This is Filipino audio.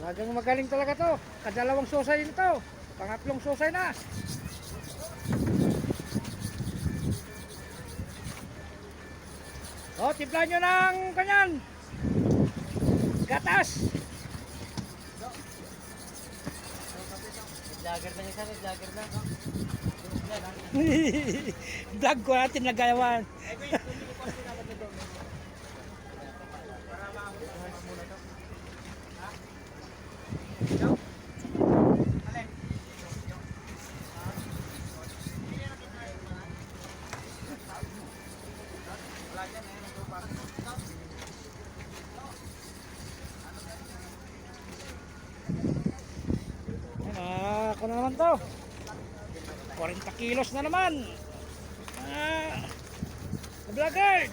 Talagang magaling talaga to. Kadalawang susay nito. Pangatlong susay na. O, timplan nyo ng kanyan. Gatas. Jagger na isa, jagger na. Vlog ko natin nagayawan. Ako na naman to. 40 kilos na naman. Vlogger.